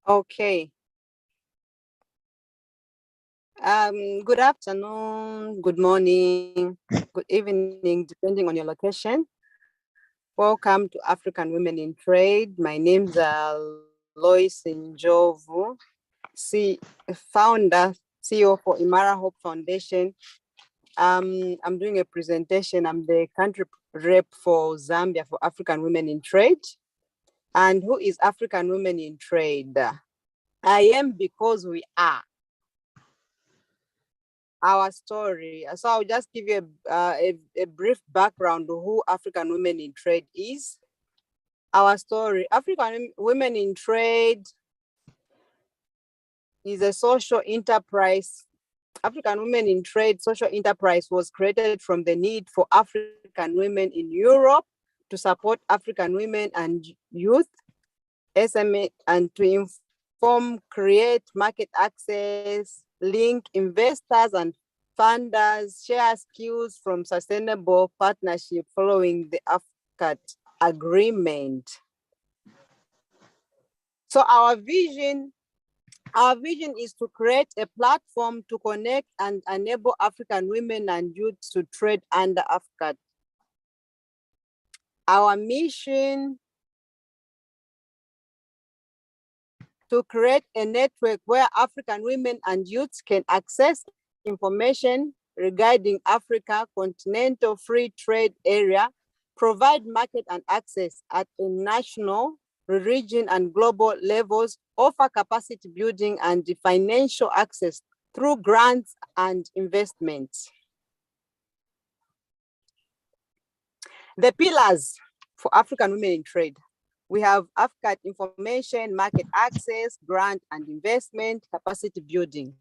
Okay. Good afternoon, good morning, good evening, depending on your location. Welcome to African Women in Trade. My name's Lois Njovu, founder, CEO for Imara Hope Foundation. I'm doing a presentation. I'm the country rep for Zambia for African Women in Trade. And who is African Women in Trade? I am because we are. Our story. So I'll just give you a brief background of who African Women in Trade is. Our story. African Women in Trade is a social enterprise. African Women in Trade social enterprise was created from the need for African women in Europe to support African women and youth, SME, and to inform, create market access, link investors and funders, share skills from sustainable partnership following the AWT agreement. So our vision is to create a platform to connect and enable African women and youth to trade under AWT. Our mission to create a network where African women and youths can access information regarding Africa continental free trade area, provide market and access at a national, region, and global levels, offer capacity building and financial access through grants and investments. The pillars for African women in trade. We have AFCAT information, market access, grant and investment, capacity building.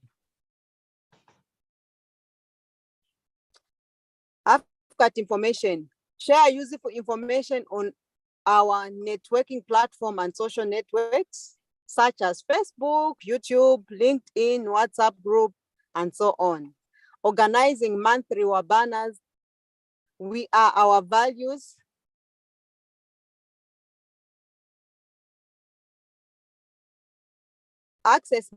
AFCAT information, share useful information on our networking platform and social networks, such as Facebook, YouTube, LinkedIn, WhatsApp group, and so on. Organizing monthly webinars. We are our values. Access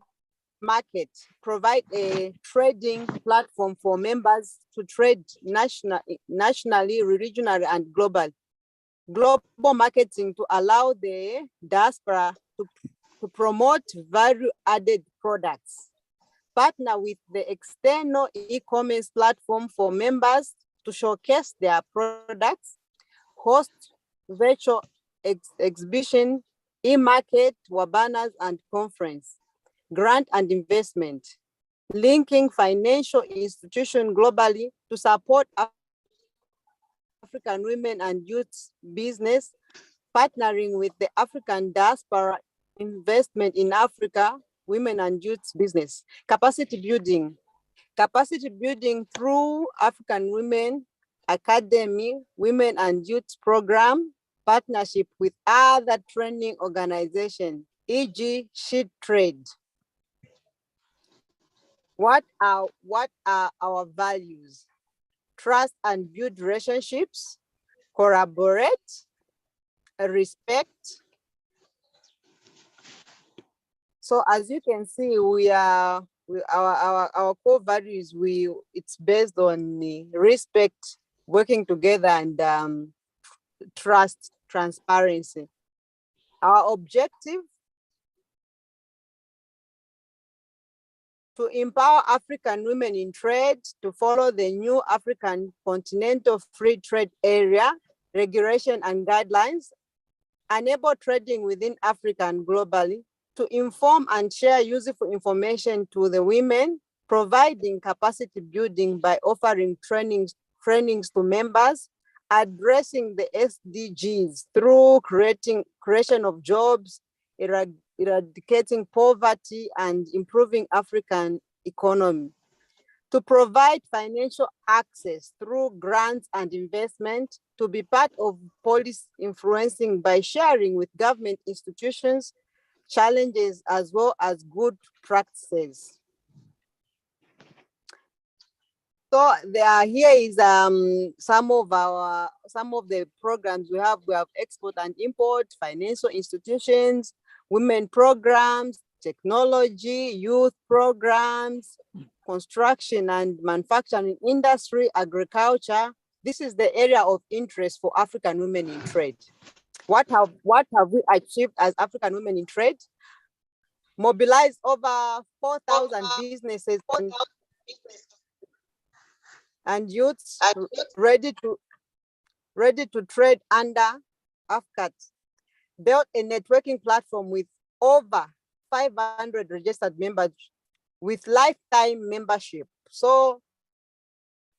market, provide a trading platform for members to trade nationally, regionally, and globally. Global marketing to allow the diaspora to promote value-added products. Partner with the external e-commerce platform for members to showcase their products, host virtual exhibition, e-market, webinars, and conference. Grant and investment, linking financial institutions globally to support African women and youth business, partnering with the African diaspora investment in Africa, women and youth business. Capacity building through African Women Academy, Women and Youth Program, partnership with other training organizations, e.g. Sheet Trade. What are our values? Trust and build relationships, collaborate, respect. So as you can see, our core values, it's based on respect, working together, and trust, transparency. Our objective, to empower African women in trade to follow the new African continental free trade area, regulation and guidelines, enable trading within Africa and globally, to inform and share useful information to the women, providing capacity building by offering trainings to members, addressing the SDGs through creation of jobs, eradicating poverty, and improving African economy. To provide financial access through grants and investment, to be part of policy influencing by sharing with government institutions, challenges as well as good practices. So here is some of the programs we have. We have export and import, financial institutions. women programs, technology, youth programs, construction and manufacturing industry, agriculture. This is the area of interest for African women in trade. What have we achieved as African women in trade? Mobilized over 4,000 businesses and youths ready to trade under AFCAT. Built a networking platform with over 500 registered members with lifetime membership. So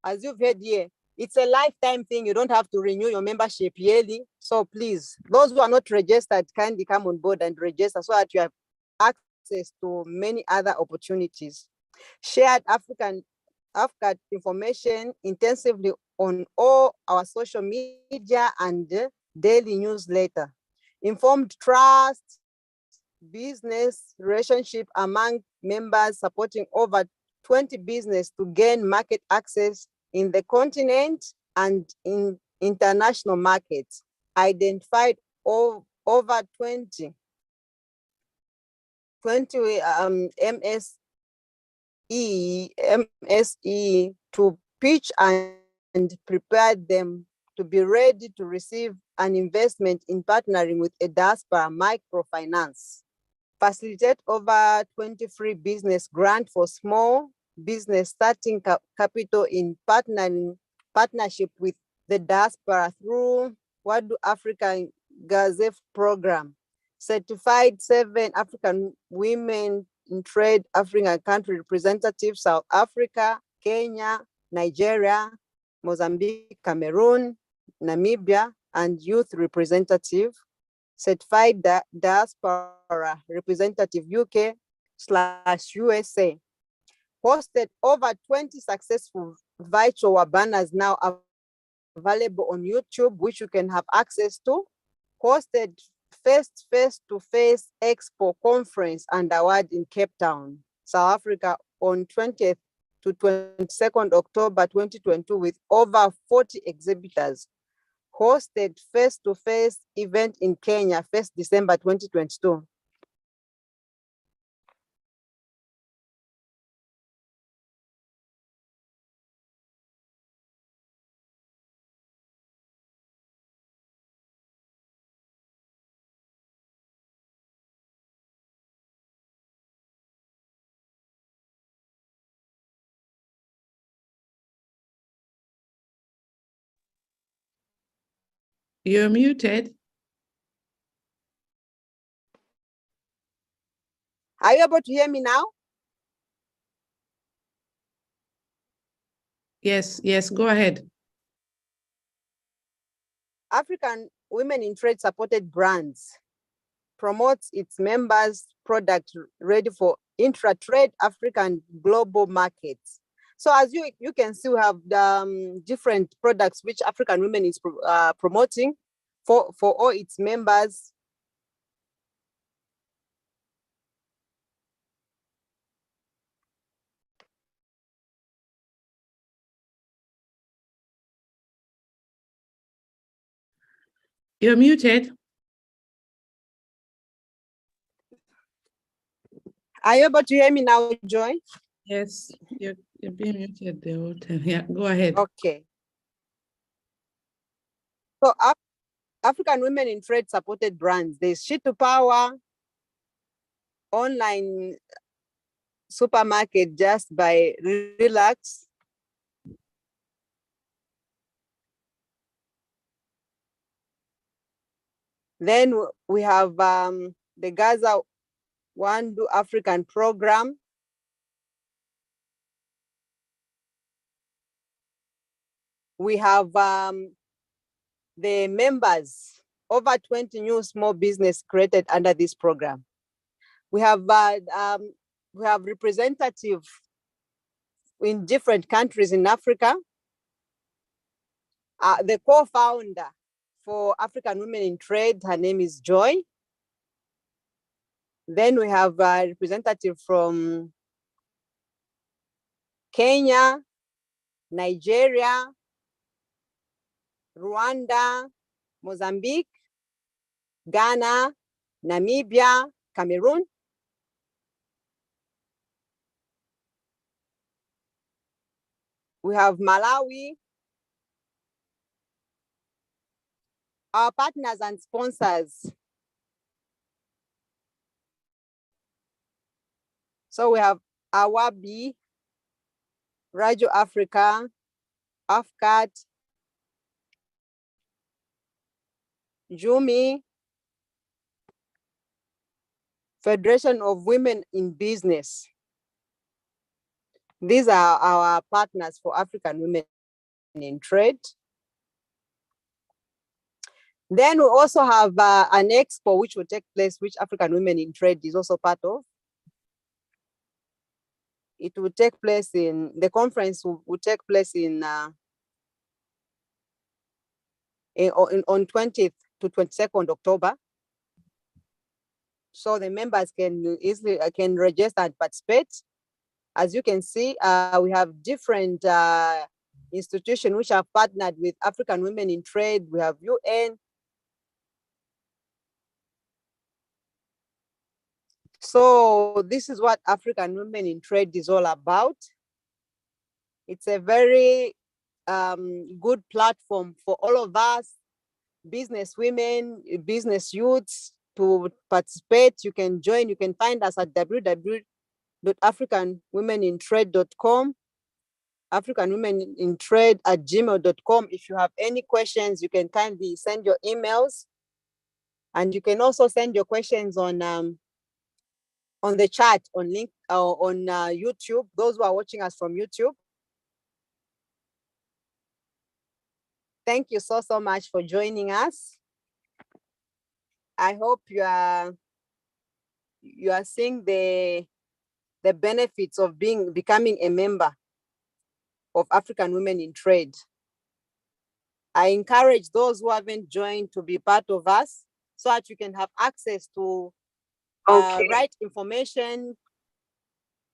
as you've heard here, it's a lifetime thing. You don't have to renew your membership yearly. So please, those who are not registered, kindly come on board and register so that you have access to many other opportunities. Shared AFCAT information intensively on all our social media and daily newsletter. Informed trust, business relationship among members, supporting over 20 businesses to gain market access in the continent and in international markets. Identified over 20 MSE to pitch and prepare them to be ready to receive an investment in partnering with a diaspora microfinance. Facilitate over 23 business grant for small business starting capital in partnership with the diaspora through Wadu Africa Gazef program. Certified 7 African women in trade African country representatives, South Africa, Kenya, Nigeria, Mozambique, Cameroon, Namibia, and youth representative. Certified diaspora representative UK/USA. Hosted over 20 successful virtual webinars now available on YouTube, which you can have access to. Hosted first face-to-face expo conference and award in Cape Town, South Africa on 20th to 22nd October 2022 with over 40 exhibitors. Hosted face-to-face event in Kenya, 1st December 2022. You're muted. Are you able to hear me now? Yes, go ahead. African Women in Trade supported brands promotes its members' product ready for intra-trade African global markets. So as you can see, we have different products which African Women is promoting for all its members. You're muted. Are you able to hear me now, Joy? Yes, you're being muted the whole time. Yeah, go ahead. Okay. So African Women in Trade supported brands. There's She to Power, online supermarket just by Relax. Then we have the Gaza Wandu African program. We have the members, over 20 new small business created under this program. We have representatives in different countries in Africa. The co-founder for African Women in Trade, her name is Joy. Then we have a representative from Kenya, Nigeria, Rwanda, Mozambique, Ghana, Namibia, Cameroon. We have Malawi. Our partners and sponsors. So we have Awabi, Radio Africa, AFCAT, Jumi, Federation of Women in Business. These are our partners for African Women in Trade. Then we also have an expo which will take place, which African Women in Trade is also part of. It will take place the conference will take place on 20th to 22nd October. So the members can easily register and participate. As you can see, we have different institutions which have partnered with African Women in Trade. We have UN. So this is what African Women in Trade is all about. It's a very good platform for all of us, business women, business youths, to participate. You can join. You can find us at www.africanwomenintrade.com, africanwomenintrade@gmail.com. If you have any questions, you can kindly send your emails, and you can also send your questions on the chat on link on YouTube. Those who are watching us from YouTube, thank you so much for joining us. I hope you are seeing the benefits of becoming a member of African Women in Trade. I encourage those who haven't joined to be part of us so that you can have access to right information.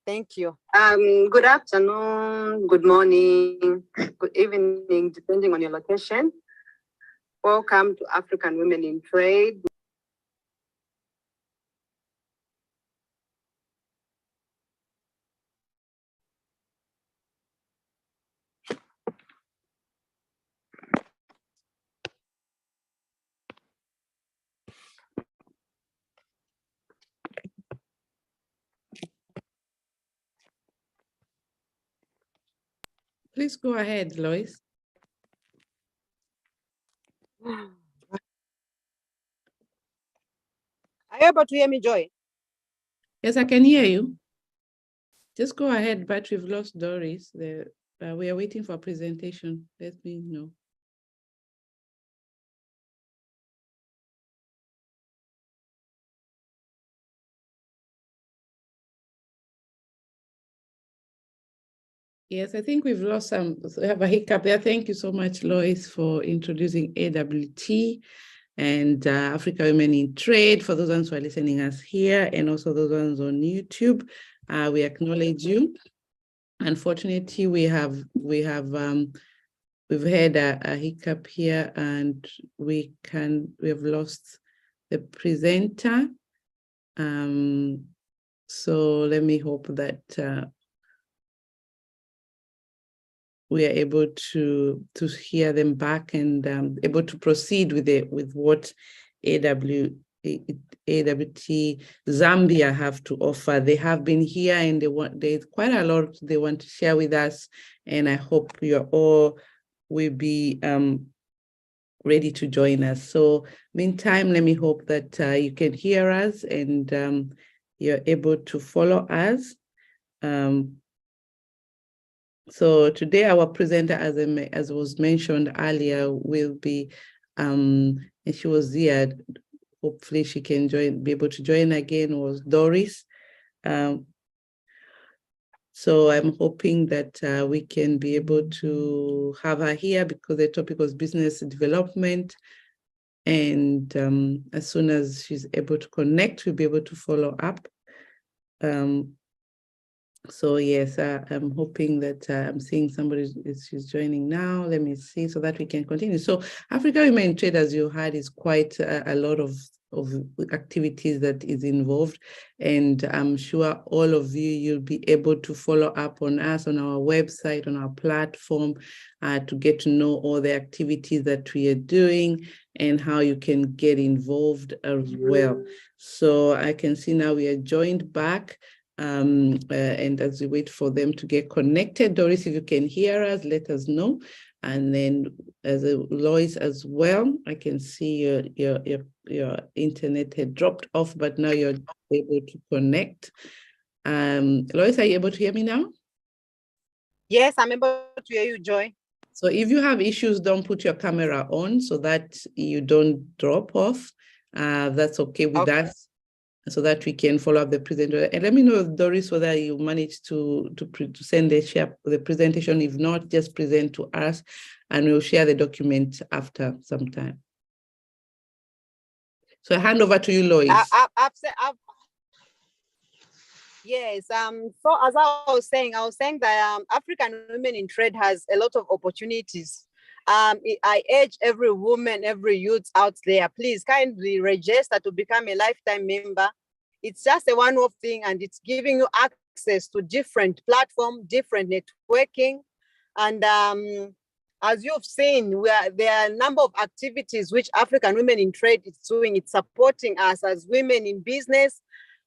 Thank you. Good afternoon, good morning, good evening, depending on your location. Welcome to African Women in Trade. Please go ahead, Lois. Are you able to hear me, Joy? Yes, I can hear you. Just go ahead, but we've lost Doris. We are waiting for a presentation. Let me know. Yes, I think we've lost we have a hiccup there. Thank you so much, Lois, for introducing AWT and Africa Women in Trade. For those ones who are listening us here and also those ones on YouTube, we acknowledge you. Unfortunately, we've had a hiccup here, and we have lost the presenter. So let me hope that we are able to hear them back and able to proceed with what AWT Zambia have to offer. They have been here and there's quite a lot they want to share with us, and I hope you all will be ready to join us. So meantime, let me hope that you can hear us and you're able to follow us. So today our presenter, as was mentioned earlier, will be, and she was here, hopefully she can be able to join again, was Doris. So I'm hoping that we can be able to have her here because the topic was business development. And as soon as she's able to connect, we'll be able to follow up. So yes, I'm hoping that I'm seeing somebody she's joining now. Let me see so that we can continue. So Africa Women in Trade, as you heard, is quite a lot of of activities that is involved. And I'm sure all of you, you'll be able to follow up on us on our website, on our platform, to get to know all the activities that we are doing and how you can get involved as well. So I can see now we are joined back. And as we wait for them to get connected, Doris, if you can hear us, let us know. And then as Lois as well, I can see your internet had dropped off, but now you're able to connect. Lois, are you able to hear me now? Yes, I'm able to hear you, Joy. So if you have issues, don't put your camera on so that you don't drop off. That's okay with us, so that we can follow up the presenter. And let me know, Doris, whether you managed to send the presentation. If not, just present to us and we'll share the document after some time. So I hand over to you, Lois. Yes, so as I was saying that African women in trade has a lot of opportunities. I urge every woman, every youth out there, please kindly register to become a lifetime member. It's just a one-off thing, and it's giving you access to different platforms, different networking. And as you've seen, there are a number of activities which African women in trade is doing. It's supporting us as women in business.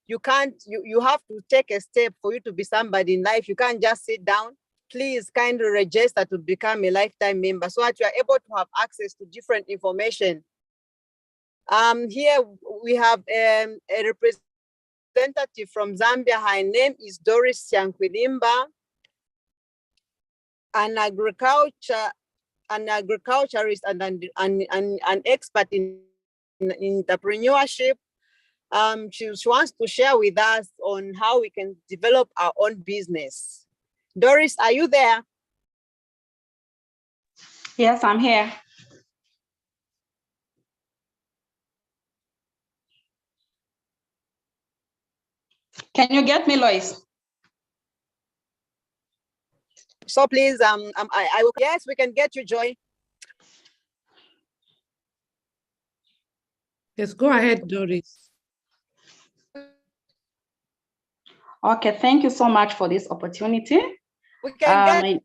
You have to take a step for you to be somebody in life. You can't just sit down. Please kindly register to become a lifetime member so that you are able to have access to different information. Here we have a representative from Zambia. Her name is Doris Yankwilimba, an agriculturist and an expert in entrepreneurship. She wants to share with us on how we can develop our own business. Doris, are you there? Yes, I'm here. Can you get me, Lois? So please, I will. Yes, we can get you, Joy. Yes, go ahead, Doris. Okay, thank you so much for this opportunity. We can get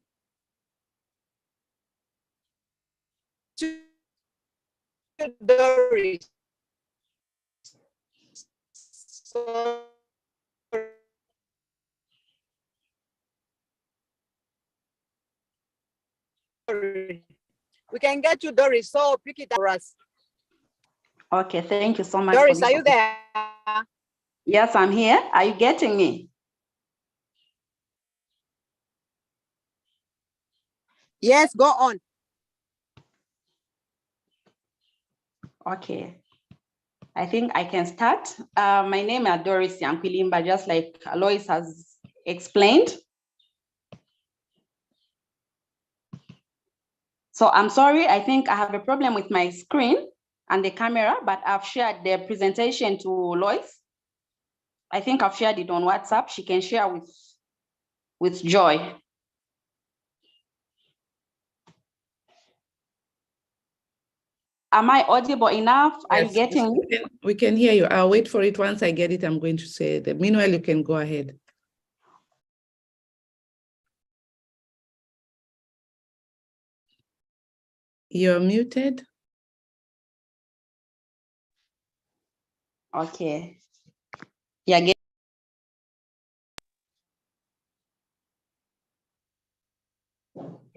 Doris. We can get you, Doris, so pick it up for us. Okay, thank you so much. Doris, are you there? Yes, I'm here. Are you getting me? Yes, go on. Okay. I think I can start. My name is Doris Yankwilimba, just like Lois has explained. So I'm sorry, I think I have a problem with my screen and the camera, but I've shared the presentation to Lois. I think I've shared it on WhatsApp. She can share with Joy. Am I audible enough? Yes, are you getting it? We can hear you. I'll wait for it. Once I get it, I'm going to say that. Meanwhile, you can go ahead. You're muted. Okay. Yeah.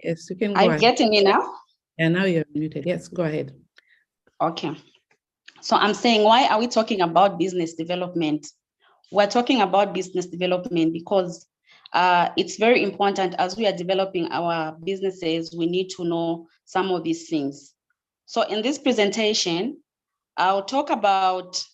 Yes, you can go ahead. Are ahead. You getting me now? Yeah, now you're muted. Yes, go ahead. Okay. So I'm saying, why are we talking about business development? We're talking about business development because it's very important as we are developing our businesses, we need to know some of these things. So in this presentation, I'll talk about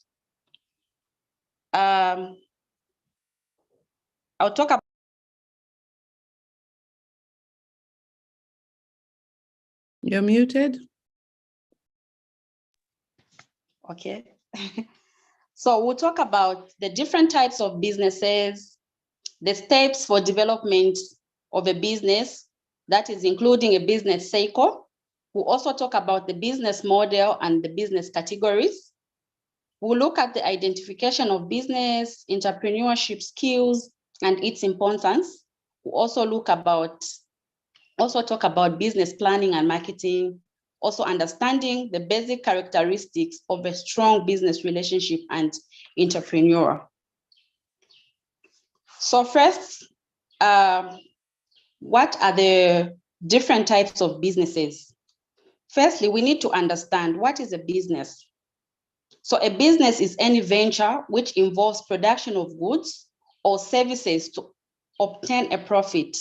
You're muted. Okay. So we'll talk about the different types of businesses, the steps for development of a business, that is including a business cycle. We'll also talk about the business model and the business categories. We'll look at the identification of business, entrepreneurship skills, and its importance. We'll also talk about business planning and marketing, also understanding the basic characteristics of a strong business relationship and entrepreneur. So first, what are the different types of businesses? Firstly, we need to understand what is a business. So a business is any venture which involves production of goods or services to obtain a profit.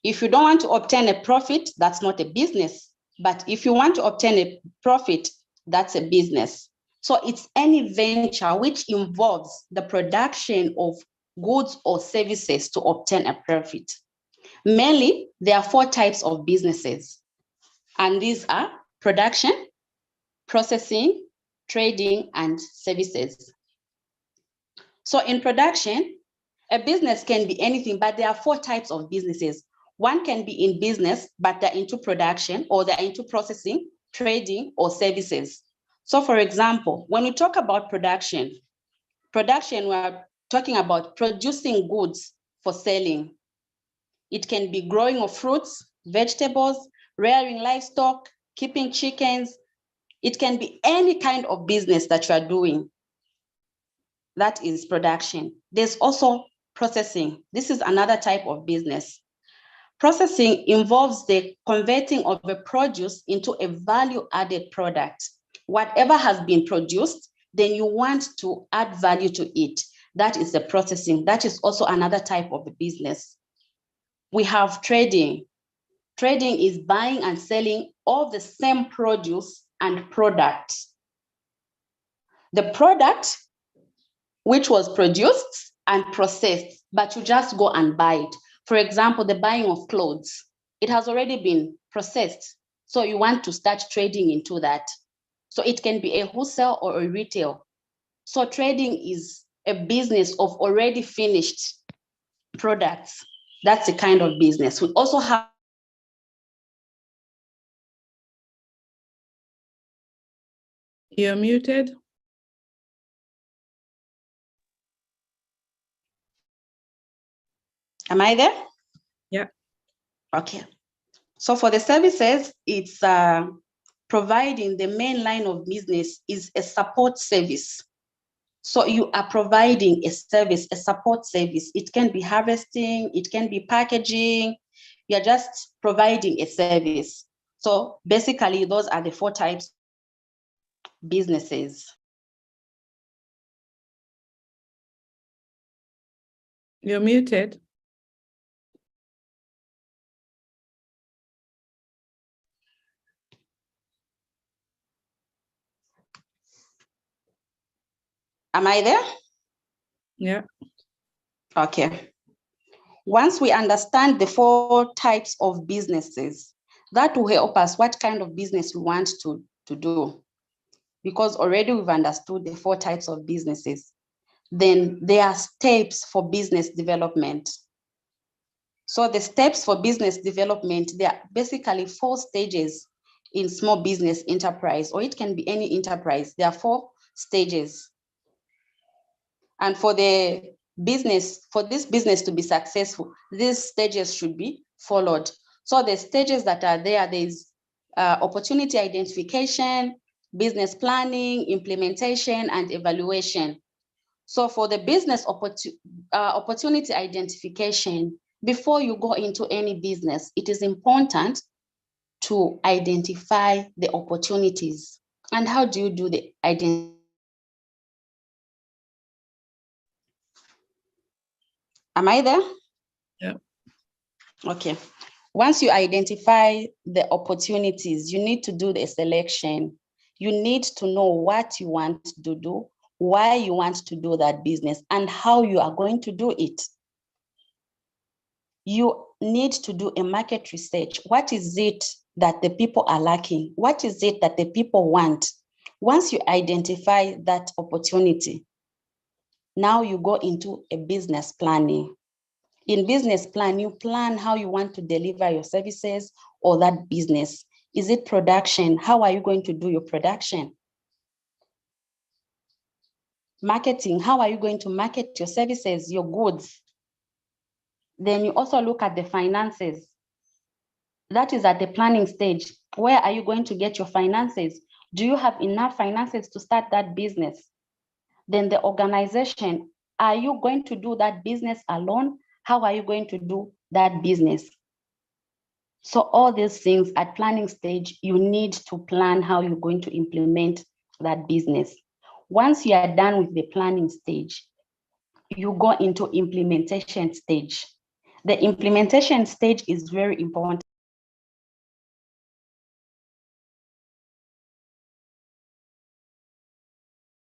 If you don't want to obtain a profit, that's not a business. But if you want to obtain a profit, that's a business. So it's any venture which involves the production of goods or services to obtain a profit. Mainly, there are 4 types of businesses. And these are production, processing, trading, and services. So in production, a business can be anything, but there are 4 types of businesses. One can be in business, but they're into production, or they're into processing, trading, or services. So for example, when we talk about production, we're talking about producing goods for selling. It can be growing of fruits, vegetables, rearing livestock, keeping chickens. It can be any kind of business that you are doing. That is production. There's also processing. This is another type of business. Processing involves the converting of a produce into a value-added product. Whatever has been produced, then you want to add value to it. That is the processing. That is also another type of business. We have trading. Trading is buying and selling all the same produce and product. The product which was produced and processed, but you just go and buy it. For example, the buying of clothes, it has already been processed. So you want to start trading into that. So it can be a wholesale or a retail. So trading is a business of already finished products. That's the kind of business. We also have. You're muted. Am I there? Yeah. Okay. So for the services, it's providing the main line of business is a support service. So you are providing a service, a support service. It can be harvesting, it can be packaging. You're just providing a service. So basically, those are the 4 types of businesses. You're muted. Am I there? Yeah. Okay. Once we understand the 4 types of businesses, that will help us what kind of business we want to do. Because already we've understood the 4 types of businesses. Then there are steps for business development. So the steps for business development, there are basically 4 stages in small business enterprise, or it can be any enterprise. There are 4 stages. And for this business to be successful, these stages should be followed. So the stages that are there is opportunity identification, business planning, implementation, and evaluation. So for the business opportunity identification, before you go into any business, it is important to identify the opportunities. And how do you do the identification? Am I there? Yeah. Okay. Once you identify the opportunities, you need to do the selection. You need to know what you want to do, why you want to do that business, and how you are going to do it. You need to do a market research. What is it that the people are lacking? What is it that the people want? Once you identify that opportunity, now you go into a business planning. In business plan, you plan how you want to deliver your services or that business. Is it production? How are you going to do your production? marketing. How are you going to market your services, your goods? Then you also look at the finances. That is at the planning stage. Where are you going to get your finances? Do you have enough finances to start that business? Then the organization, are you going to do that business alone? How are you going to do that business? So all these things at planning stage, you need to plan how you're going to implement that business. Once you are done with the planning stage, you go into implementation stage. The implementation stage is very important.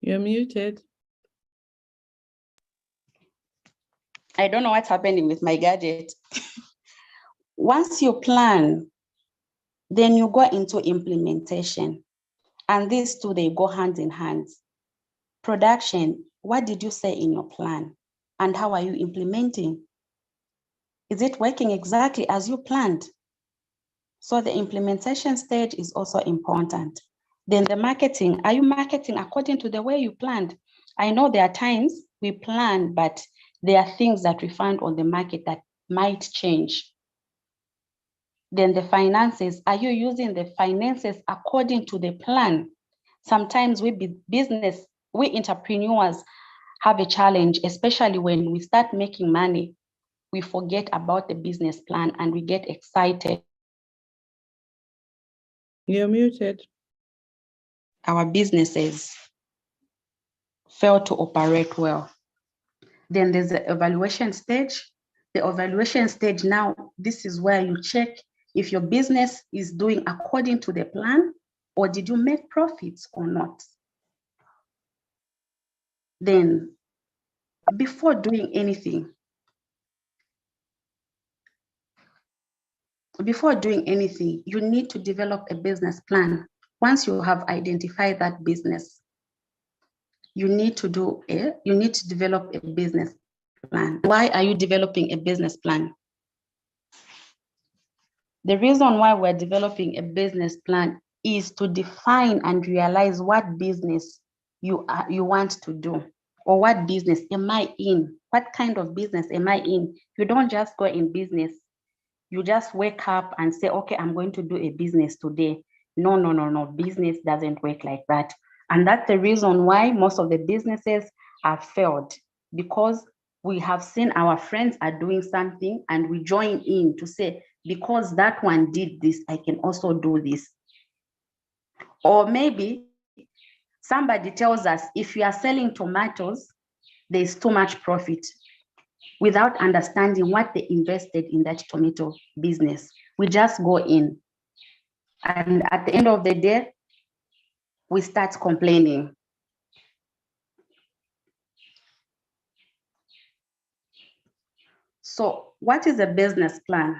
You're muted. I don't know what's happening with my gadget. Once you plan, then you go into implementation. And these two, they go hand in hand. Production, what did you say in your plan? And how are you implementing? Is it working exactly as you planned? So the implementation stage is also important. Then the marketing, are you marketing according to the way you planned? I know there are times we plan, but there are things that we find on the market that might change. Then the finances, are you using the finances according to the plan? Sometimes we entrepreneurs have a challenge, especially when we start making money, we forget about the business plan and we get excited. You're muted. Our businesses fail to operate well. Then there's the evaluation stage. The evaluation stage now, this is where you check if your business is doing according to the plan, or did you make profits or not? Then before doing anything, you need to develop a business plan. Once you have identified that business, you need to develop a business plan. Why are you developing a business plan? The reason why we're developing a business plan is to define and realize what business you want to do, or what business am I in? What kind of business am I in? You don't just go in business. You just wake up and say, okay, I'm going to do a business today. No. Business doesn't work like that. And that's the reason why most of the businesses have failed, because we have seen our friends are doing something and we join in to say, because that one did this, I can also do this. Or maybe somebody tells us, if you are selling tomatoes, there's too much profit, without understanding what they invested in that tomato business. We just go in. And at the end of the day, we start complaining. So what is a business plan?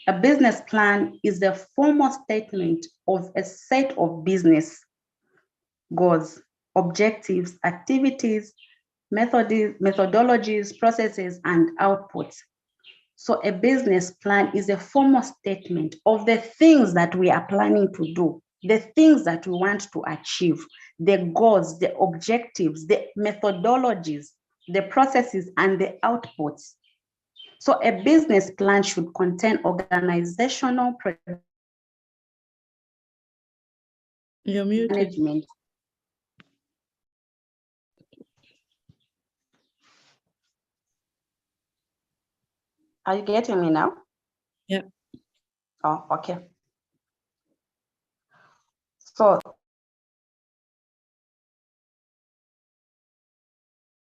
A business plan is the formal statement of a set of business goals, objectives, activities, methodologies, processes, and outputs. So a business plan is a formal statement of the things that we are planning to do, the things that we want to achieve, the goals, the objectives, the methodologies, the processes, and the outputs. So a business plan should contain organizational management. Are you getting me now? Yeah. Oh, okay. So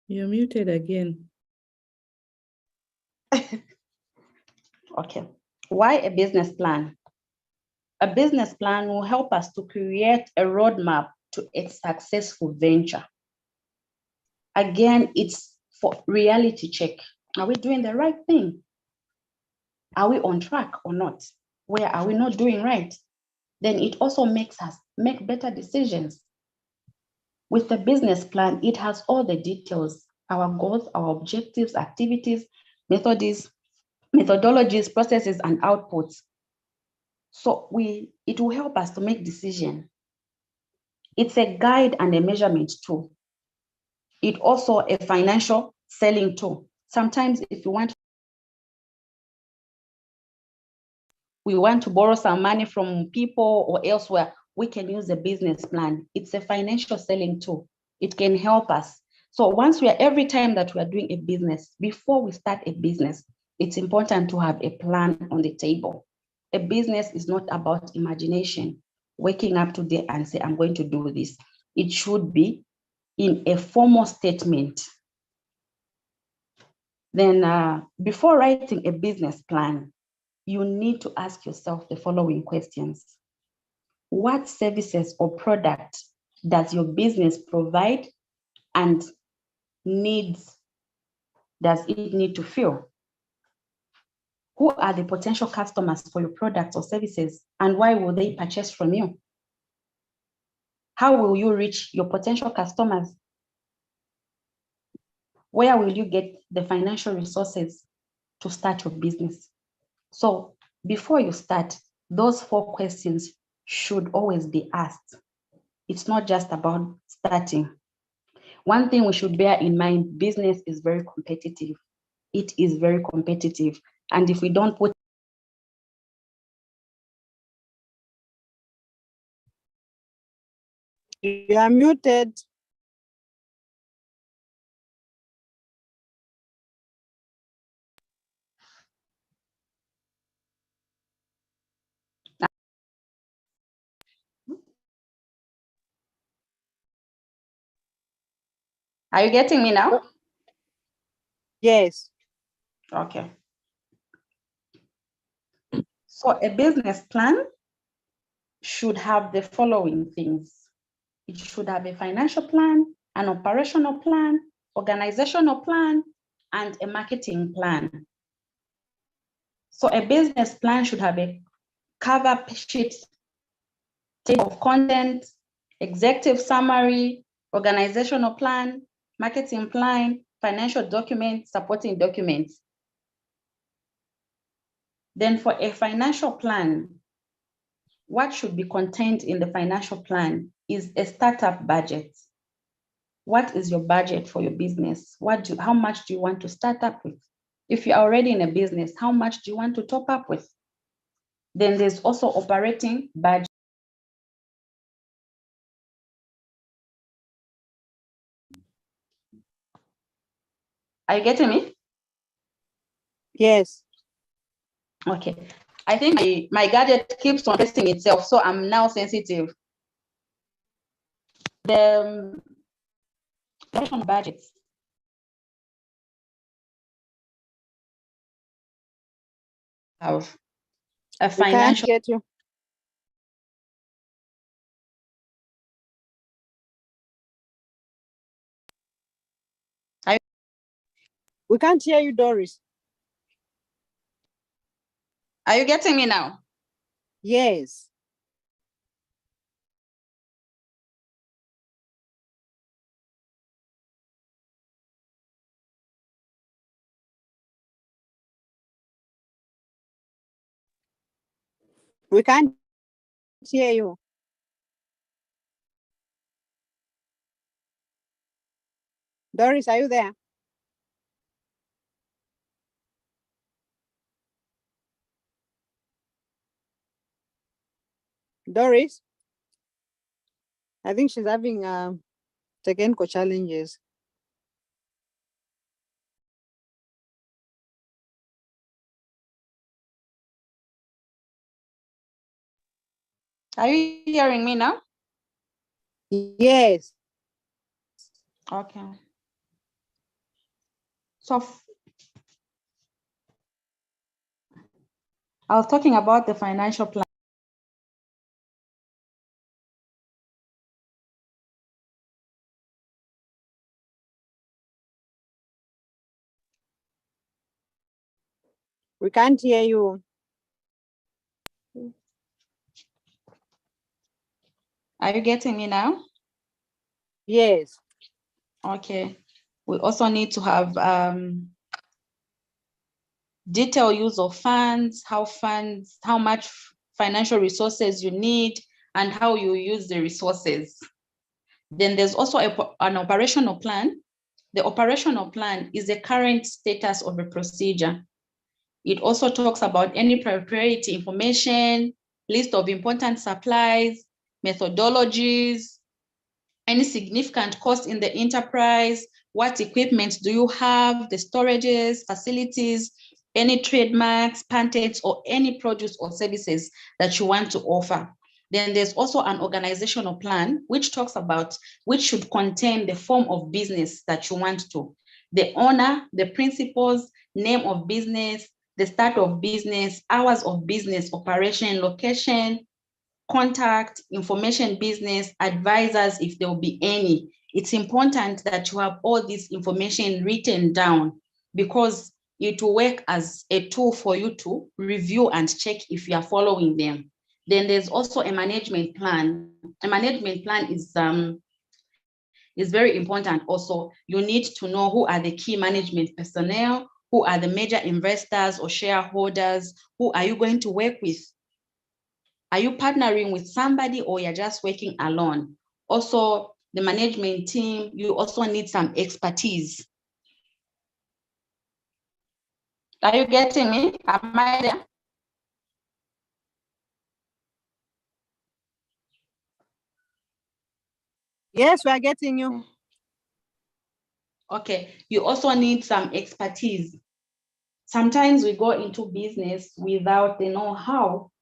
You're muted again. Okay. Why a business plan? A business plan will help us to create a roadmap to a successful venture. Again, it's for reality check. Are we doing the right thing? Are we on track or not? Where are we not doing right? Then it also makes us make better decisions. With the business plan, it has all the details, our goals, our objectives, activities, methodologies, processes, and outputs. So it will help us to make decisions. It's a guide and a measurement tool. It's also a financial selling tool. Sometimes if we want to borrow some money from people or elsewhere, we can use a business plan. It's a financial selling tool. It can help us. So every time that we are doing a business, before we start a business, it's important to have a plan on the table. A business is not about imagination, waking up today and say, I'm going to do this. It should be in a formal statement. Then before writing a business plan, you need to ask yourself the following questions. What services or products does your business provide, and needs does it need to fill? Who are the potential customers for your products or services, and why will they purchase from you? How will you reach your potential customers? Where will you get the financial resources to start your business? So before you start, those 4 questions should always be asked. It's not just about starting. One thing we should bear in mind, business is very competitive. It is very competitive. And if we don't put You are muted. Are you getting me now? Yes. Okay. So a business plan should have the following things. It should have a financial plan, an operational plan, organizational plan, and a marketing plan. So a business plan should have a cover sheet, table of content, executive summary, organizational plan, marketing plan, financial documents, supporting documents. Then for a financial plan, what should be contained in the financial plan is a startup budget. What is your budget for your business? How much do you want to start up with? If you're already in a business, how much do you want to top up with? Then there's also operating budget. Are you getting me? Yes. Okay. I think my gadget keeps on pressing itself, so I'm now sensitive. The budgets. Have a We can't financial. get you. We can't hear you, Doris. Are you getting me now? Yes. We can't hear you. Doris, are you there? Doris? I think she's having technical challenges. Are you hearing me now? Yes. Okay. So I was talking about the financial plan. We can't hear you. Are you getting me now? Yes. Okay. We also need to have detailed use of funds, how much financial resources you need, and how you use the resources. Then there's also an operational plan, The operational plan is the current status of a procedure. It also talks about any priority information, list of important supplies, methodologies, any significant cost in the enterprise, what equipment do you have, the storages, facilities, any trademarks, patents, or any produce or services that you want to offer. Then there's also an organizational plan, which talks about, which should contain the form of business that you want to, the owner, the principals, name of business, the start of business, hours of business, operation, location, contact, information business, advisors, if there will be any. It's important that you have all this information written down, because it will work as a tool for you to review and check if you are following them. Then there's also a management plan. A management plan is very important also. You need to know who are the key management personnel, who are the major investors or shareholders, who are you going to work with? Are you partnering with somebody, or you're just working alone? Also, the management team, you also need some expertise. Are you getting me? Am I there? Yes, we are getting you. Okay, you also need some expertise. Sometimes we go into business without the know-how.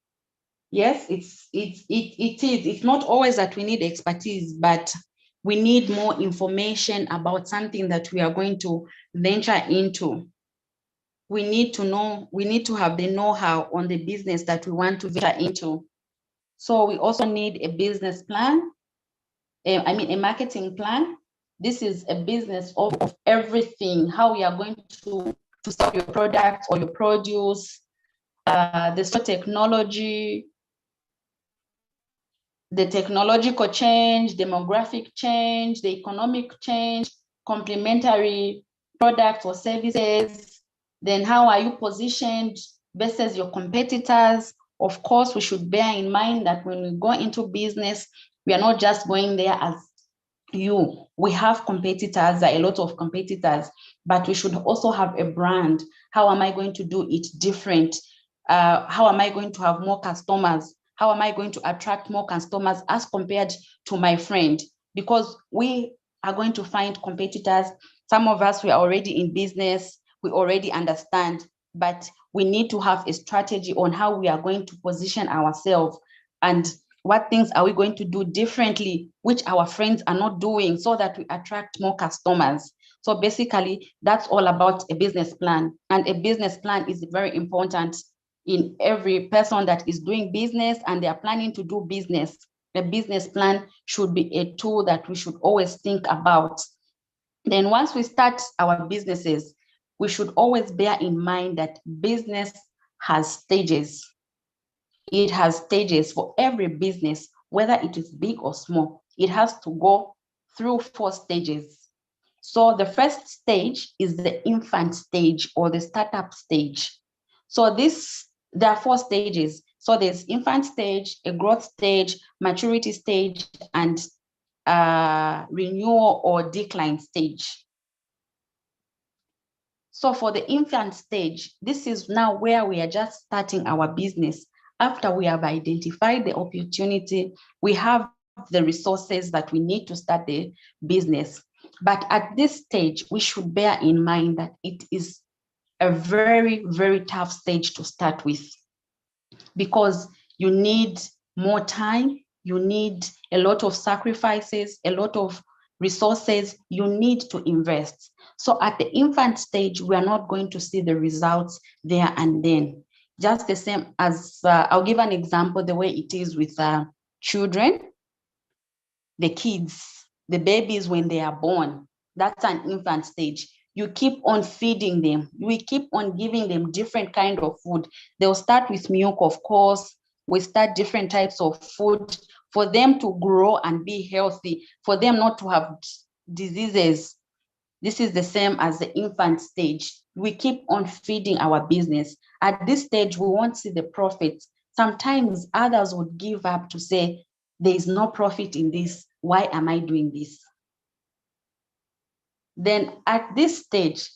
Yes, it is. It's not always that we need expertise, but we need more information about something that we are going to venture into. We need to know, we need to have the know-how on the business that we want to venture into. So we also need a business plan, a marketing plan. This is a business of everything, how we are going to sell your product or your produce, the technology, the technological change, demographic change, the economic change, complementary products or services. Then how are you positioned versus your competitors? Of course, we should bear in mind that when we go into business, we are not just going there as you. We have competitors, a lot of competitors, but we should also have a brand. How am I going to do it different? How am I going to have more customers? How am I going to attract more customers as compared to my friend? Because we are going to find competitors. Some of us, we are already in business, we already understand, but we need to have a strategy on how we are going to position ourselves, and what things are we going to do differently, which our friends are not doing, so that we attract more customers. So basically, that's all about a business plan. And a business plan is very important in every person that is doing business and they are planning to do business. A business plan should be a tool that we should always think about. Then once we start our businesses, we should always bear in mind that business has stages. It has stages for every business, whether it is big or small. It has to go through 4 stages. So the first stage is the infant stage or the startup stage. So there are 4 stages. So there's infant stage, a growth stage, maturity stage, and renewal or decline stage. So for the infant stage, this is now where we are just starting our business. After we have identified the opportunity, we have the resources that we need to start the business. But at this stage, we should bear in mind that it is a very, very tough stage to start with, because you need more time, you need a lot of sacrifices, a lot of resources you need to invest. So at the infant stage, we are not going to see the results there and then. Just the same as, I'll give an example, the way it is with children, the kids, the babies when they are born, that's an infant stage. You keep on feeding them. We keep on giving them different kind of food. They'll start with milk, of course. We start different types of food for them to grow and be healthy, for them not to have diseases. This is the same as the infant stage. We keep on feeding our business. At this stage, we won't see the profit. Sometimes others would give up to say, there is no profit in this. Why am I doing this? Then at this stage,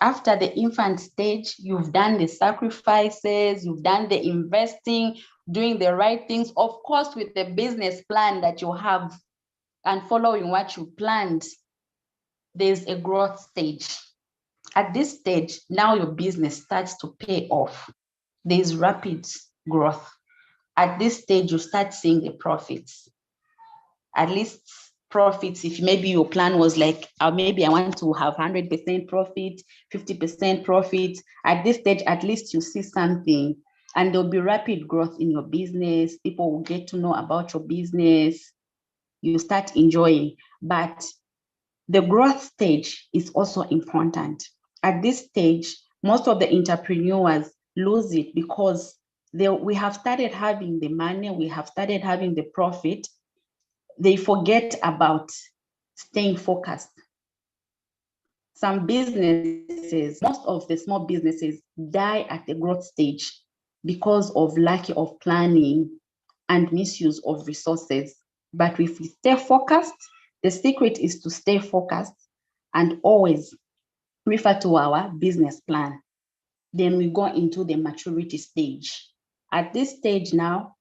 after the infant stage, you've done the sacrifices, you've done the investing, doing the right things, of course, with the business plan that you have and following what you planned. There's a growth stage. At this stage, now your business starts to pay off. There's rapid growth. At this stage, you start seeing the profits. At least profits, if maybe your plan was like, maybe I want to have 100% profit, 50% profit. At this stage, at least you see something, and there'll be rapid growth in your business. People will get to know about your business. You start enjoying. But the growth stage is also important. At this stage, most of the entrepreneurs lose it because we have started having the money, we have started having the profit. They forget about staying focused. Some businesses, most of the small businesses die at the growth stage because of lack of planning and misuse of resources. But if we stay focused, the secret is to stay focused and always refer to our business plan. Then we go into the maturity stage. At this stage now,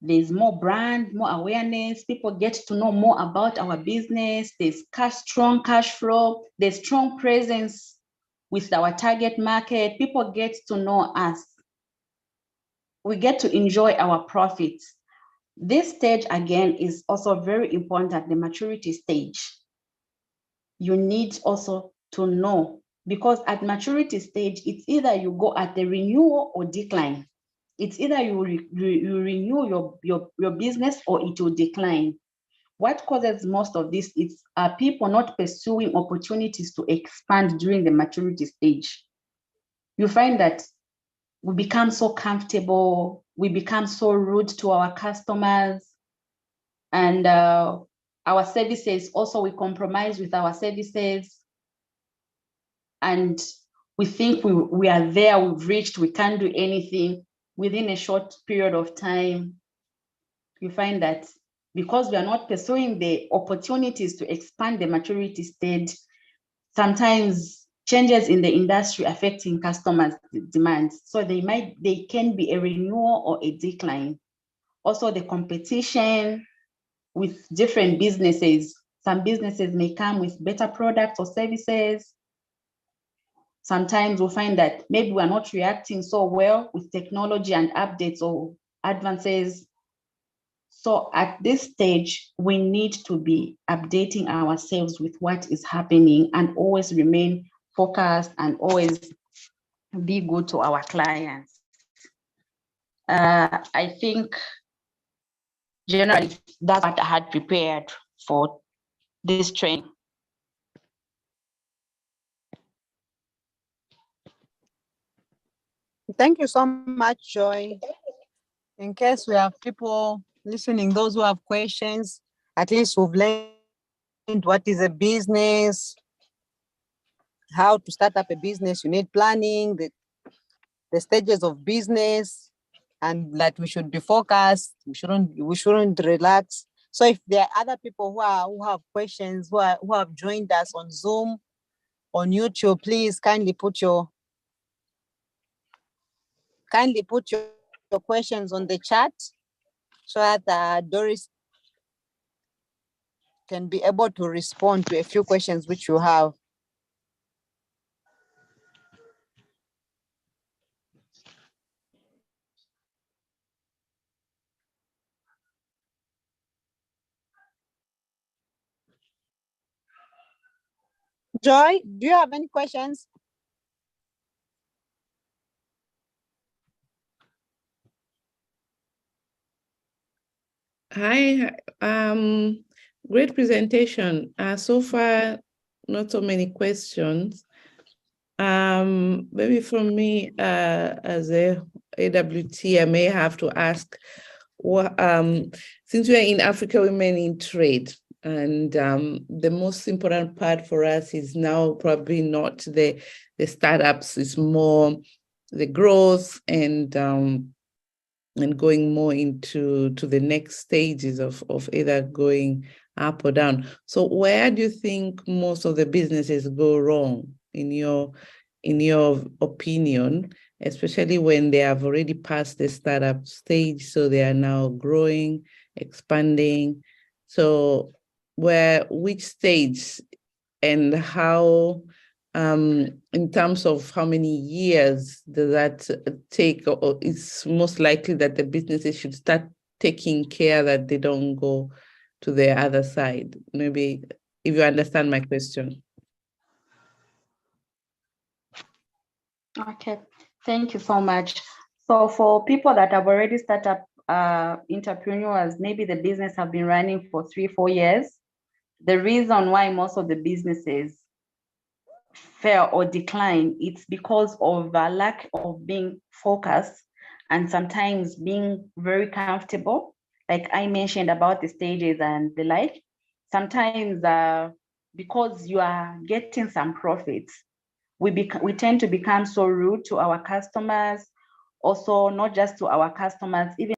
there's more brand, more awareness. People get to know more about our business. There's strong cash flow. There's strong presence with our target market. People get to know us. We get to enjoy our profits. This stage, again, is also very important, the maturity stage. You need also to know, because at maturity stage, it's either you go at the renewal or decline. It's either you renew your business or it will decline. What causes most of this is people not pursuing opportunities to expand during the maturity stage. You find that we become so comfortable, we become so rude to our customers, and our services also, we compromise with our services, and we think we are there, we've reached, we can't do anything. Within a short period of time, you find that because we are not pursuing the opportunities to expand the maturity stage, sometimes changes in the industry affecting customers' demands. So they can be a renewal or a decline. Also, the competition with different businesses. Some businesses may come with better products or services. Sometimes we'll find that maybe we're not reacting so well with technology and updates or advances. So at this stage, we need to be updating ourselves with what is happening and always remain focused and always be good to our clients. I think generally that's what I had prepared for this training. Thank you so much, Joy. In case we have people listening, those who have questions, at least we've learned what is a business, how to start up a business. You need planning, the stages of business, and that we should be focused. We shouldn't relax. So if there are other people who have questions, who have joined us on Zoom, on YouTube, please kindly put your questions on the chat so that Doris can be able to respond to a few questions which you have. Joy, do you have any questions? Hi, great presentation. So far, not so many questions. Maybe from me, as a AWT, I may have to ask, since we are in Africa Women in Trade, and the most important part for us is now probably not the startups, it's more the growth and going more into the next stages of either going up or down. So where do you think most of the businesses go wrong in your opinion, especially when they have already passed the startup stage, so they are now growing, expanding? So which stage and how, in terms of how many years does that take, or it's most likely that the businesses should start taking care that they don't go to the other side? Maybe if you understand my question. Okay, thank you so much. So for people that have already started up, entrepreneurs, maybe the business have been running for 3-4 years. The reason why most of the businesses fail or decline, it's because of a lack of being focused and sometimes being very comfortable. Like I mentioned about the stages and the like. Sometimes because you are getting some profits, we tend to become so rude to our customers, also not just to our customers, even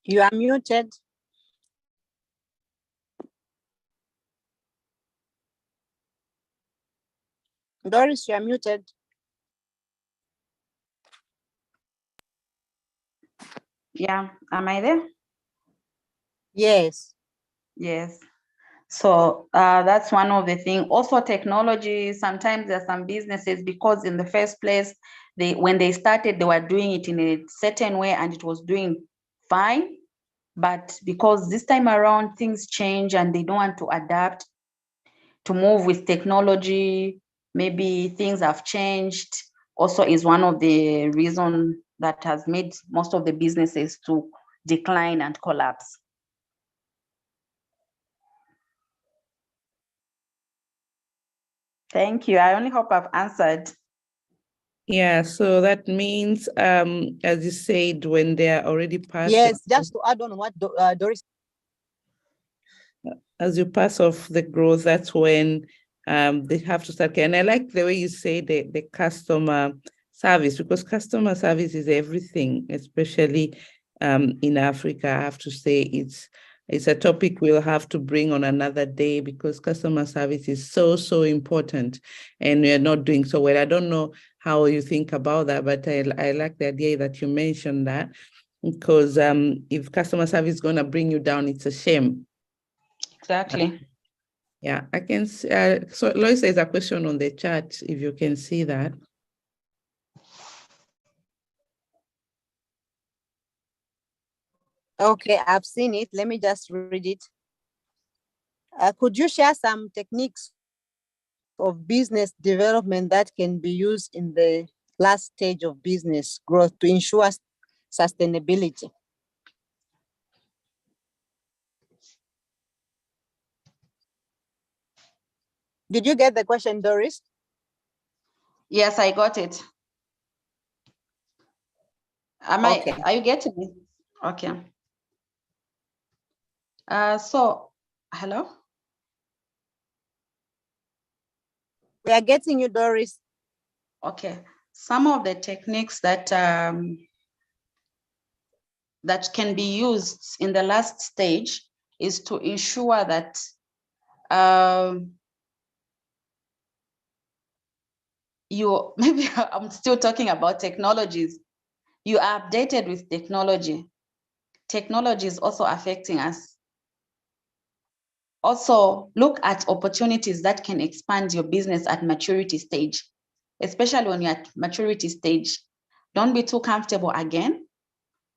You are muted. Doris, you are muted. yeah, am I there? Yes. Yes. So that's one of the things. Also technology, sometimes there are some businesses, because in the first place, when they started, they were doing it in a certain way and it was doing fine. But because this time around things change and they don't want to adapt to move with technology, maybe things have changed, also is one of the reasons that has made most of the businesses to decline and collapse. Thank you. I only hope I've answered. Yeah, so that means, as you said, when they are already past. Yes, just to add on what Doris. As you pass off the growth, that's when they have to start. And I like the way you say the customer service, because customer service is everything, especially in Africa. I have to say it's a topic we'll have to bring on another day, because customer service is so important, and we're not doing so well. I don't know how you think about that, but I like the idea that you mentioned that, because if customer service is going to bring you down, it's a shame. Exactly. Yeah, I can see. So Lois, there's a question on the chat, if you can see that. Okay, I've seen it. Let me just read it. Could you share some techniques of business development that can be used in the last stage of business growth to ensure sustainability? Did you get the question, Doris? Yes, I got it. Okay. Are you getting me? Okay. So, hello? We are getting you, Doris. Okay. Some of the techniques that that can be used in the last stage is to ensure that maybe I'm still talking about technologies. You are updated with technology. Technology is also affecting us. Also, look at opportunities that can expand your business at maturity stage, especially when you're at maturity stage. Don't be too comfortable again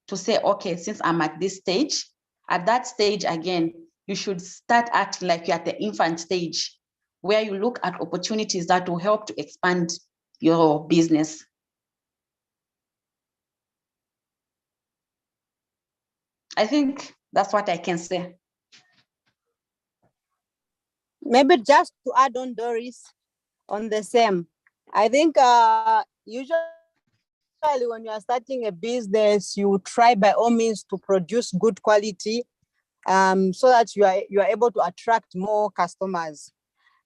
to say, okay, since I'm at this stage, at that stage again, you should start acting like you're at the infant stage, where you look at opportunities that will help to expand your business. I think that's what I can say. Maybe just to add on, Doris, on the same. I think usually when you are starting a business, you try by all means to produce good quality, so that you are able to attract more customers.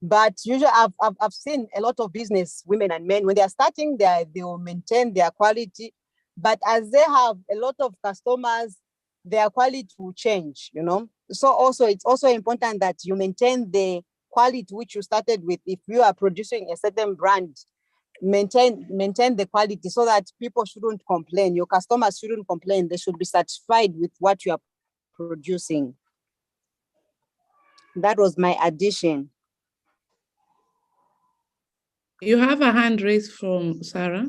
But usually I've seen a lot of business women and men, when they are starting, they will maintain their quality, But as they have a lot of customers, their quality will change, you know. So also it's also important that you maintain the quality which you started with. If you are producing a certain brand, maintain the quality so that people shouldn't complain. Your customers shouldn't complain. They should be satisfied with what you are producing. That was my addition. You have a hand raised from Sarah.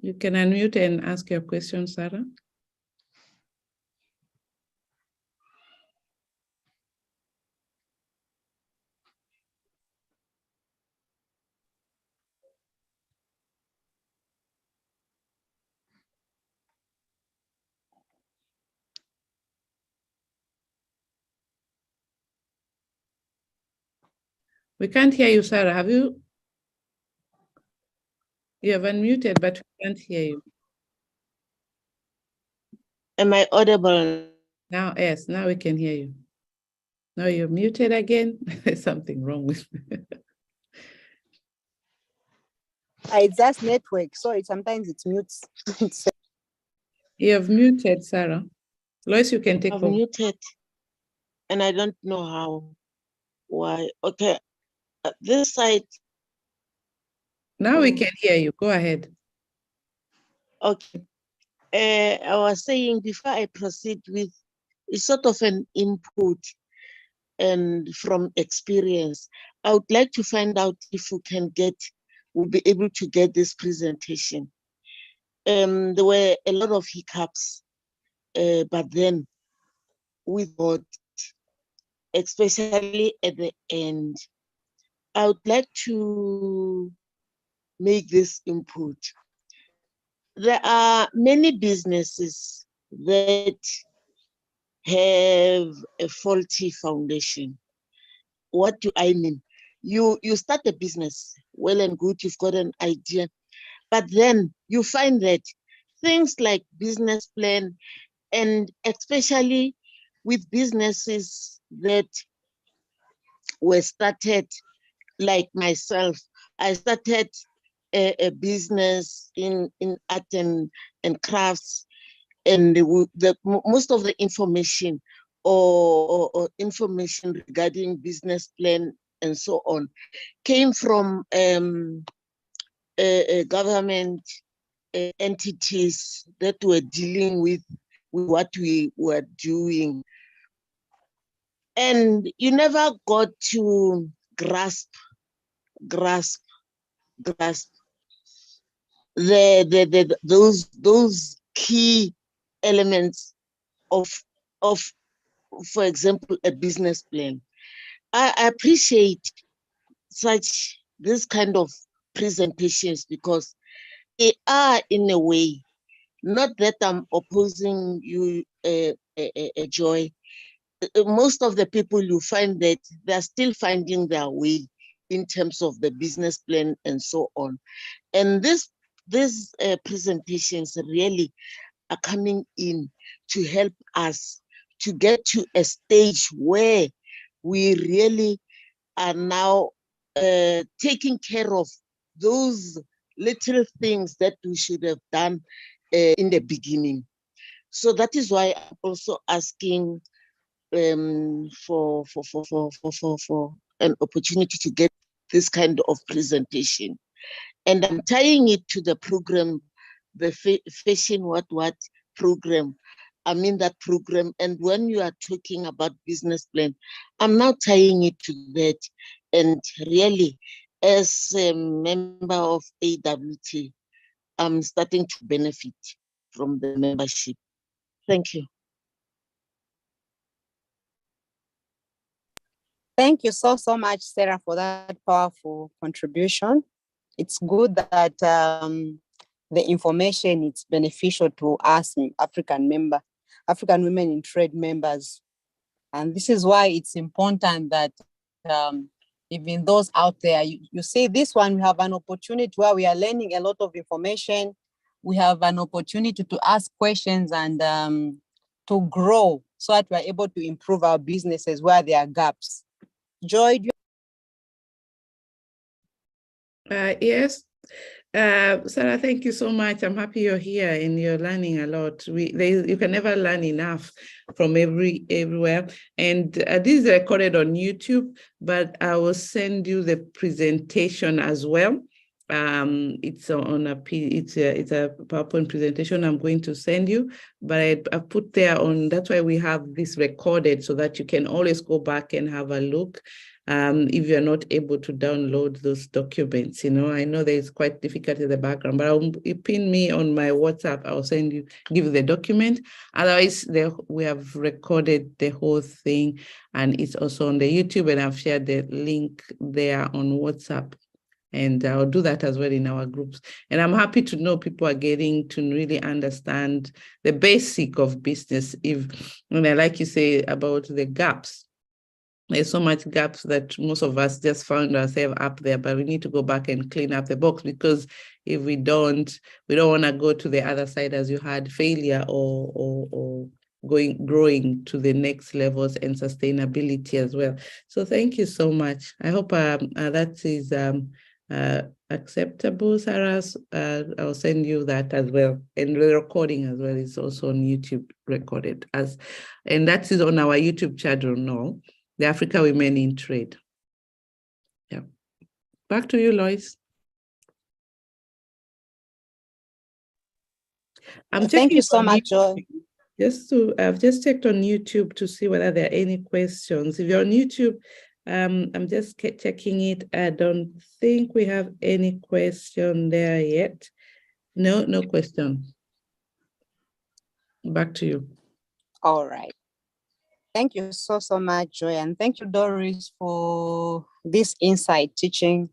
You can unmute and ask your question, Sarah. We can't hear you, Sarah. Have you? You have unmuted, but we can't hear you. Am I audible? Now, yes, now we can hear you. Now you're muted again. There's something wrong with me. It's just network, so sometimes it mutes. You have muted, Sarah. Lois, you can take I've over. muted, and I don't know how. Why? Okay, this side. Now we can hear you. Go ahead. Okay. I was saying before I proceed with, it's sort of an input and from experience. I would like to find out if we'll be able to get this presentation. There were a lot of hiccups, but then we got, especially at the end. I would like to make this input. There are many businesses that have a faulty foundation. What do I mean? You start a business, well and good, you've got an idea, but then you find that things like business plan, and especially with businesses that were started, like myself, I started a business in art and crafts, and most of the information or information regarding business plan and so on came from government entities that were dealing with what we were doing. And you never got to grasp those key elements of, for example, a business plan. I appreciate this kind of presentations because they are, in a way, not that I'm opposing you, Joy. Most of the people, you find that they're still finding their way in terms of the business plan and so on. And these presentations really are coming in to help us to get to a stage where we really are now taking care of those little things that we should have done in the beginning. So that is why I'm also asking for an opportunity to get this kind of presentation. And I'm tying it to the program, the Fashion What program. I mean that program. And when you are talking about business plan, I'm now tying it to that. And really, as a member of AWT, I'm starting to benefit from the membership. Thank you. Thank you so much, Sarah, for that powerful contribution. It's good that the information is beneficial to us, African women in trade members. And this is why it's important that even those out there, you see this one, we have an opportunity where we are learning a lot of information. We have an opportunity to ask questions and to grow so that we're able to improve our businesses where there are gaps. Joy, Yes, Sarah, thank you so much. I'm happy you're here and you're learning a lot. You can never learn enough from everywhere. And this is recorded on YouTube, but I will send you the presentation as well. It's on it's a PowerPoint presentation I'm going to send you, but I put there on. That's why we have this recorded so that you can always go back and have a look. If you're not able to download those documents, I know that it's quite difficult in the background, but you pin me on my WhatsApp, I'll give you the document. Otherwise, we have recorded the whole thing and it's also on the YouTube, and I've shared the link there on WhatsApp. And I'll do that as well in our groups. And I'm happy to know people are getting to really understand the basic of business. Like you say about the gaps, there's so much gaps that most of us just found ourselves up there, but we need to go back and clean up the box, because if we don't want to go to the other side, as you had, failure or growing to the next levels and sustainability as well. So thank you so much. I hope that is acceptable, Sarah. I'll send you that as well. And the recording as well is also on YouTube recorded, and that is on our YouTube channel now. The Africa Women in Trade. Yeah. Back to you, Lois. Thank you so much, Joy. I've just checked on YouTube to see whether there are any questions. If you're on YouTube, I'm just checking it. I don't think we have any question there yet. No question. Back to you. All right. Thank you so much, Joy, and thank you, Doris, for this insight teaching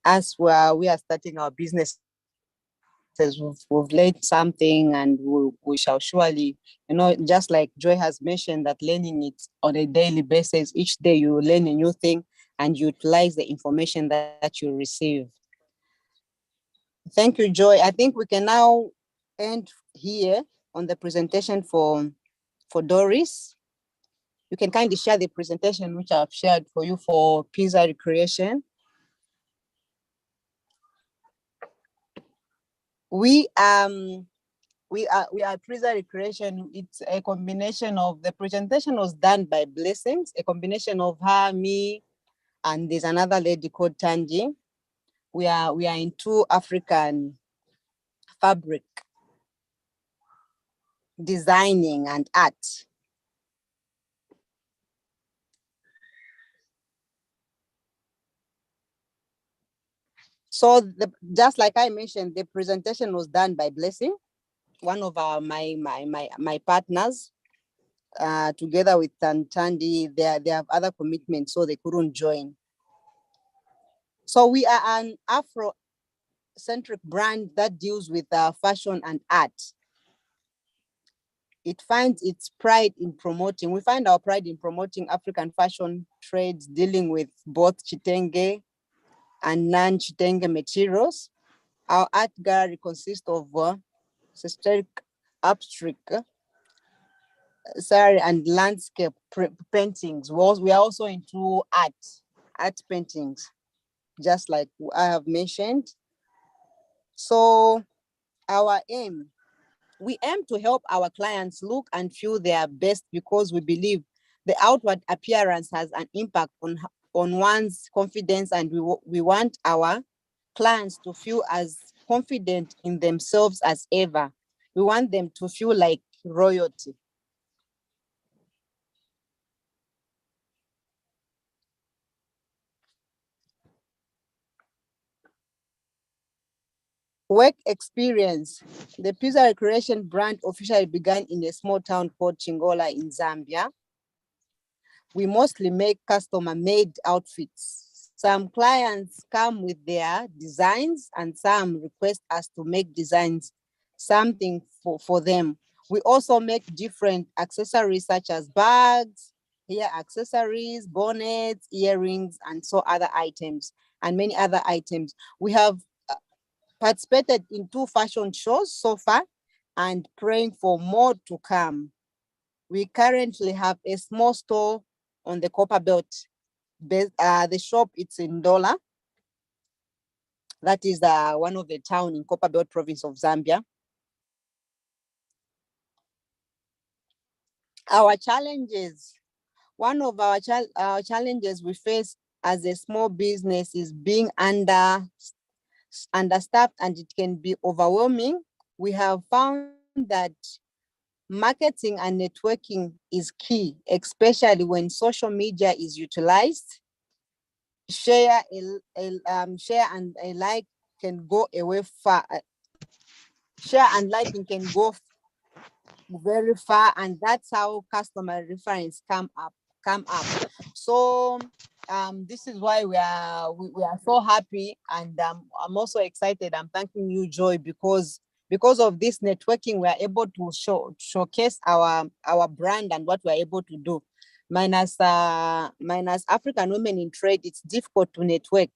us where we are starting our business. We've learned something, and we shall surely, just like Joy has mentioned, that learning it on a daily basis. Each day you learn a new thing and utilize the information that you receive. Thank you, Joy. I think we can now end here on the presentation for Doris. You can kindly share the presentation which I've shared for you for pizza recreation. We are pizza recreation. It's a combination of, the presentation was done by Blessings, a combination of her, me, and there's another lady called Tanji. We are into African fabric designing and art. So just like I mentioned, the presentation was done by Blessing, one of my partners, together with Tandi. They have other commitments, so they couldn't join. So we are an Afro-centric brand that deals with fashion and art. It finds its pride in promoting, we find our pride in promoting African fashion trades, dealing with both Chitenge and non-Chitenge materials. Our art gallery consists of systemic, abstract, and landscape paintings. We are also into art paintings, just like I have mentioned. So we aim to help our clients look and feel their best, because we believe the outward appearance has an impact on one's confidence, and we want our clients to feel as confident in themselves as ever. We want them to feel like royalty. Work experience. The pizza recreation brand officially began in a small town called Chingola in Zambia. We mostly make customer-made outfits. Some clients come with their designs, and some request us to make designs, something for them. We also make different accessories such as bags, hair accessories, bonnets, earrings, and so other items, and many other items. We have participated in 2 fashion shows so far and praying for more to come. We currently have a small store on the Copper Belt. The shop, it's in Dola. That is one of the town in Copperbelt province of Zambia. Our challenges, one of our challenges we face as a small business is being understaffed, and it can be overwhelming. We have found that marketing and networking is key, especially when social media is utilized. Share and a like can go away far. Share and liking can go very far, and that's how customer reference come up. So this is why we are so happy, and I'm also excited. I'm thanking you, Joy, because of this networking we are able to showcase our brand and what we're able to do. Minus African women in trade, it's difficult to network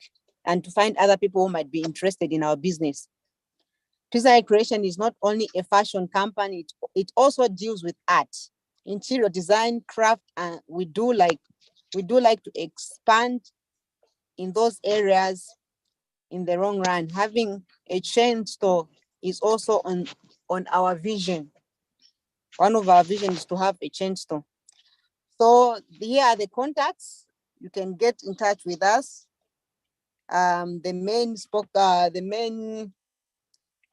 and to find other people who might be interested in our business. Pizza Creation is not only a fashion company, it also deals with art, interior design, craft, and we do like to expand in those areas in the long run. Having a chain store is also on our vision. One of our visions is to have a chain store. So here are the contacts. You can get in touch with us. The main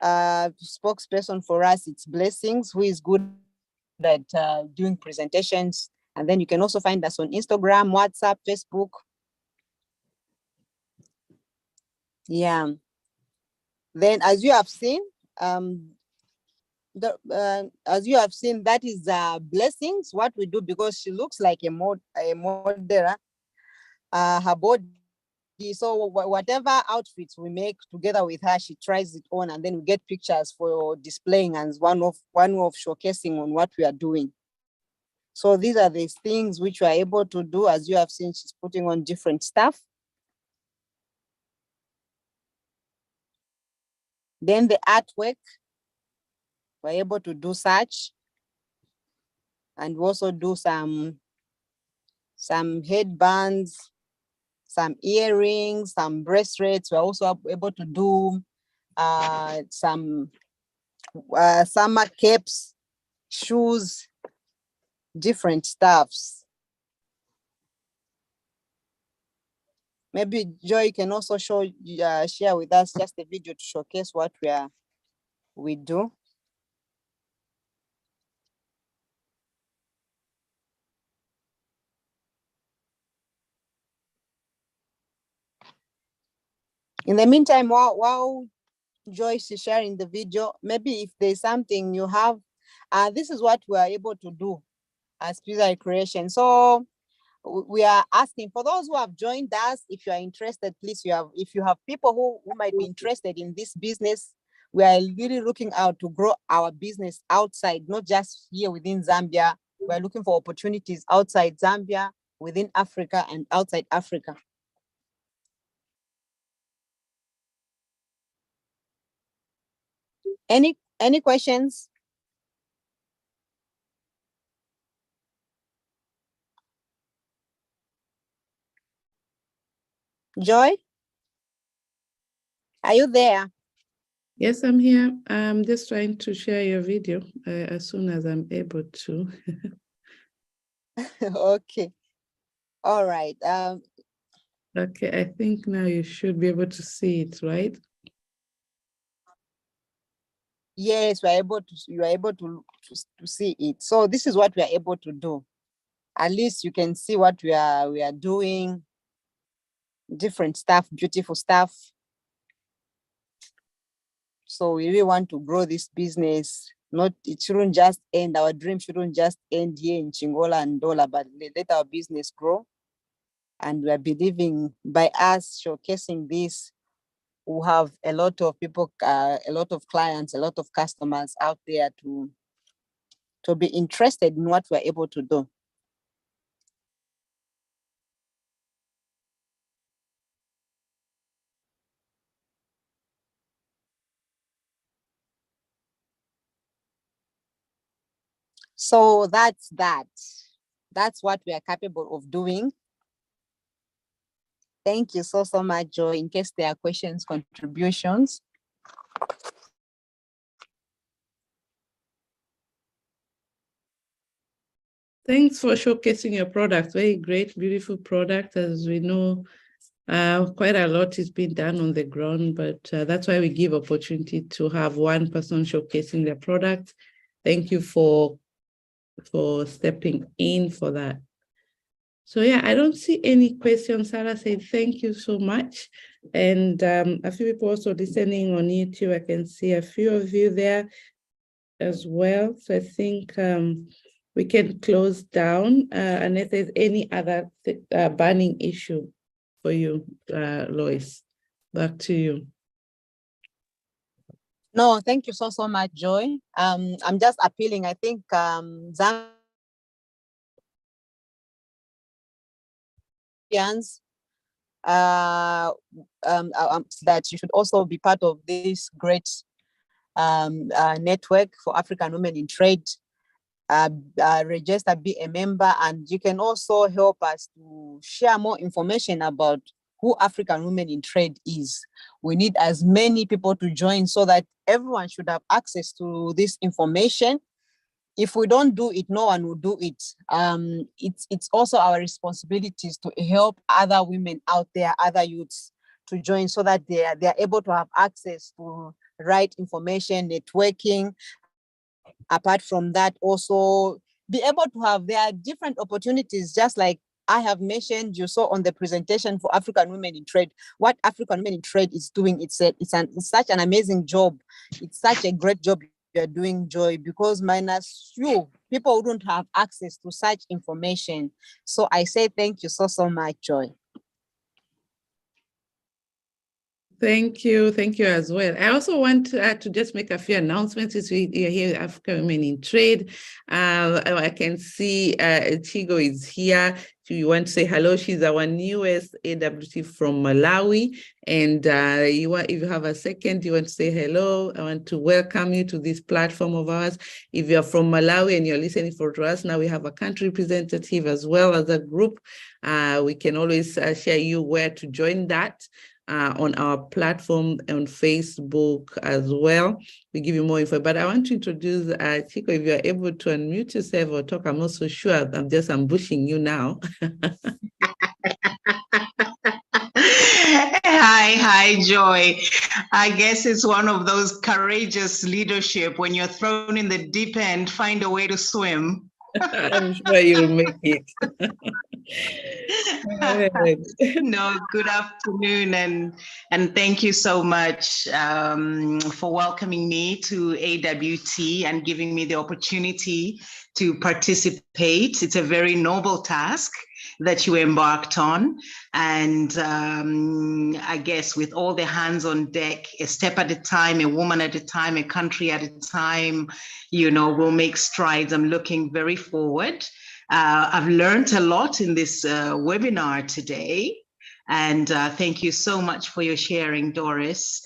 spokesperson for us, it's Blessings, who is good at doing presentations. And then you can also find us on Instagram, WhatsApp, Facebook. Yeah. Then, as you have seen, that is Blessings, what we do, because she looks like a model. Her body. So whatever outfits we make together with her, she tries it on, and then we get pictures for displaying as one of showcasing on what we are doing. So these are the things which we are able to do. As you have seen, she's putting on different stuff. Then the artwork, we're able to do such, and we also do some headbands, some earrings, some bracelets. We're also able to do some summer caps, shoes, different stuffs. Maybe Joy can also share with us just a video to showcase what we do. In the meantime, while Joyce is sharing the video, maybe if there's something you have, this is what we are able to do as Pizza Creation. So we are asking for those who have joined us, if you are interested, please, if you have people who might be interested in this business, we are really looking out to grow our business outside, not just here within Zambia. We're looking for opportunities outside Zambia, within Africa, and outside Africa. Any questions? Joy, are you there? Yes, I'm here. I'm just trying to share your video as soon as I'm able to. Okay. All right. Okay, I think now you should be able to see it, right? Yes, you are able to see it. So this is what we are able to do. At least you can see what we are doing. Different stuff, beautiful stuff. So we really want to grow this business. It shouldn't just end. Our dream shouldn't just end here in Chingola and Dola, but let our business grow. And we are believing by us showcasing this, we'll have a lot of people, a lot of clients, a lot of customers out there to be interested in what we're able to do. So that's what we are capable of doing. Thank you so much, Joy. In case there are questions, contributions. Thanks for showcasing your product. Very great, beautiful product. As we know, quite a lot is being done on the ground, but that's why we give opportunity to have one person showcasing their product. Thank you for stepping in for that. So yeah, I don't see any questions. Sarah said, thank you so much. And a few people also listening on YouTube. I can see a few of you there as well. So I think we can close down unless there's any other burning issue for you, Lois. Back to you. No, thank you so much, Joy. I'm just appealing. I think Zambians that you should also be part of this great network for African women in trade. Register, be a member, and you can also help us to share more information about who African Women in Trade is. We need as many people to join so that everyone should have access to this information. If we don't do it, no one will do it. It's also our responsibilities to help other women out there, other youths, to join so that they are able to have access to right information, networking. Apart from that, also be able to have their different opportunities, just like I have mentioned, you saw on the presentation for African Women in Trade, what African Women in Trade is doing. It's such an amazing job. It's such a great job you're doing, Joy, because minus you, people wouldn't have access to such information. So I say thank you so much, Joy. Thank you as well. I also want to just make a few announcements since we are here, African Women in Trade. I can see Chigo is here. You want to say hello? She's our newest AWT from Malawi. And if you have a second, you want to say hello. I want to welcome you to this platform of ours. If you're from Malawi and you're listening to us, now we have a country representative as well as a group. We can always share you where to join that. On our platform on Facebook as well. We give you more info, but I want to introduce Chico. If you're able to unmute yourself or talk, I'm not so sure. I'm just ambushing you now. Hi, Joy. I guess it's one of those courageous leadership. When you're thrown in the deep end, find a way to swim. I'm sure you'll make it. No, good afternoon, and thank you so much for welcoming me to AWT and giving me the opportunity to participate. It's a very noble task that you embarked on, and I guess with all the hands on deck, a step at a time, a woman at a time, a country at a time, we'll make strides. I'm looking very forward. I've learned a lot in this webinar today, and thank you so much for your sharing, Doris.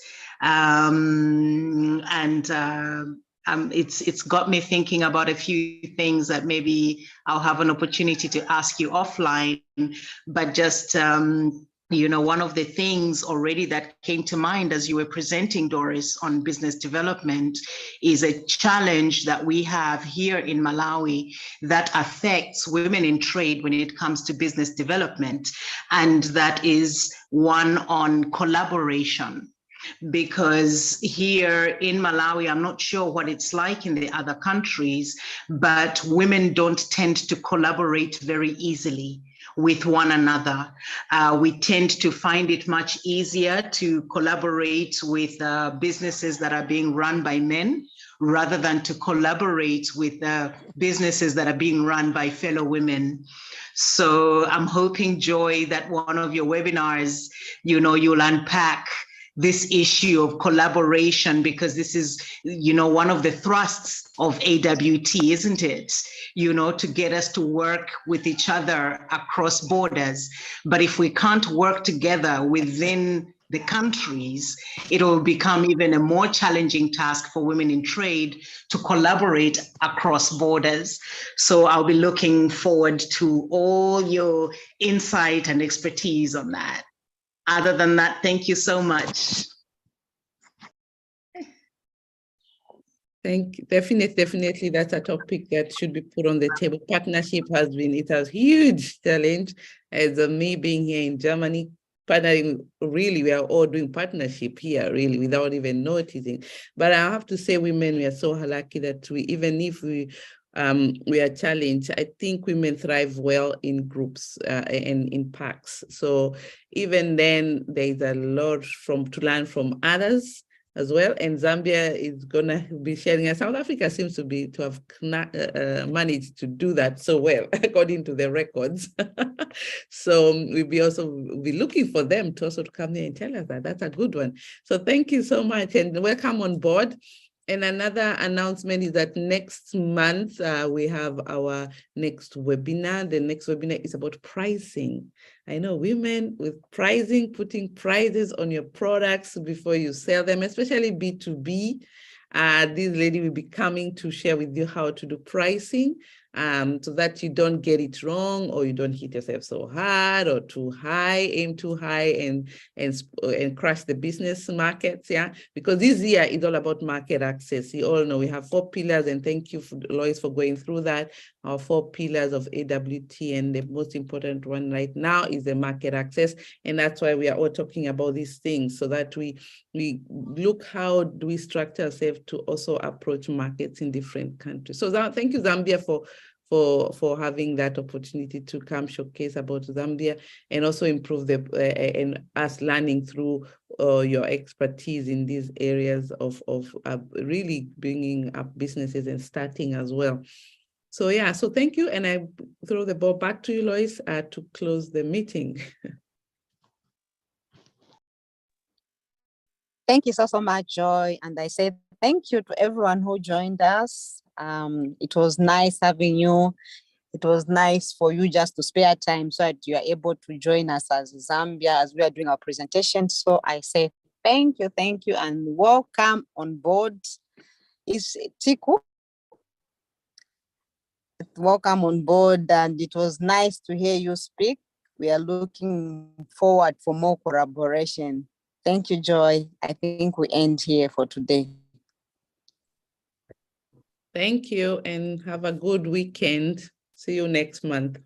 It's got me thinking about a few things that maybe I'll have an opportunity to ask you offline, but just one of the things already that came to mind as you were presenting, Doris, on business development is a challenge that we have here in Malawi that affects women in trade when it comes to business development. And that is one on collaboration. Because here in Malawi, I'm not sure what it's like in the other countries, but women don't tend to collaborate very easily with one another. We tend to find it much easier to collaborate with businesses that are being run by men rather than to collaborate with businesses that are being run by fellow women. So I'm hoping, Joy, that one of your webinars, you'll unpack this issue of collaboration, because this is, one of the thrusts of AWT, isn't it? To get us to work with each other across borders. But if we can't work together within the countries, it will become even a more challenging task for women in trade to collaborate across borders. So I'll be looking forward to all your insight and expertise on that. Other than that, thank you so much. Definitely that's a topic that should be put on the table. Partnership has been, it has huge challenge. As me being here in Germany, partnering, really, we are all doing partnership here, really, without even noticing. But I have to say, women, we are so lucky that even if we are challenged, I think women thrive well in groups and in packs. So even then, there's a lot to learn from others as well, and Zambia is gonna be sharing, and South Africa seems to have managed to do that so well, according to the records. So we'll be looking for them to also come here and tell us that. That's a good one. So thank you so much, and welcome on board. And another announcement is that next month, we have our next webinar. The next webinar is about pricing. I know women with pricing, putting prices on your products before you sell them, especially B2B. This lady will be coming to share with you how to do pricing so that you don't get it wrong, or you don't hit yourself so hard or too high, aim too high and crash the business markets. Yeah, because this year is all about market access. You all know we have 4 pillars, and thank you, Lois, for going through that. Our 4 pillars of AWT, and the most important one right now is the market access. And that's why we are all talking about these things, so that we look how do we structure ourselves to also approach markets in different countries. So thank you, Zambia, for having that opportunity to come showcase about Zambia, and also improve and us learning through your expertise in these areas of really bringing up businesses and starting as well. So yeah, so thank you, and I throw the ball back to you, Lois, to close the meeting. Thank you so much, Joy. And I say thank you to everyone who joined us. It was nice having you. It was nice for you just to spare time so that you are able to join us as Zambia as we are doing our presentation. So I say thank you, and welcome on board. Is Tiku? Welcome on board, and it was nice to hear you speak. We are looking forward for more collaboration. Thank you, Joy. I think we end here for today. Thank you, and have a good weekend. See you next month.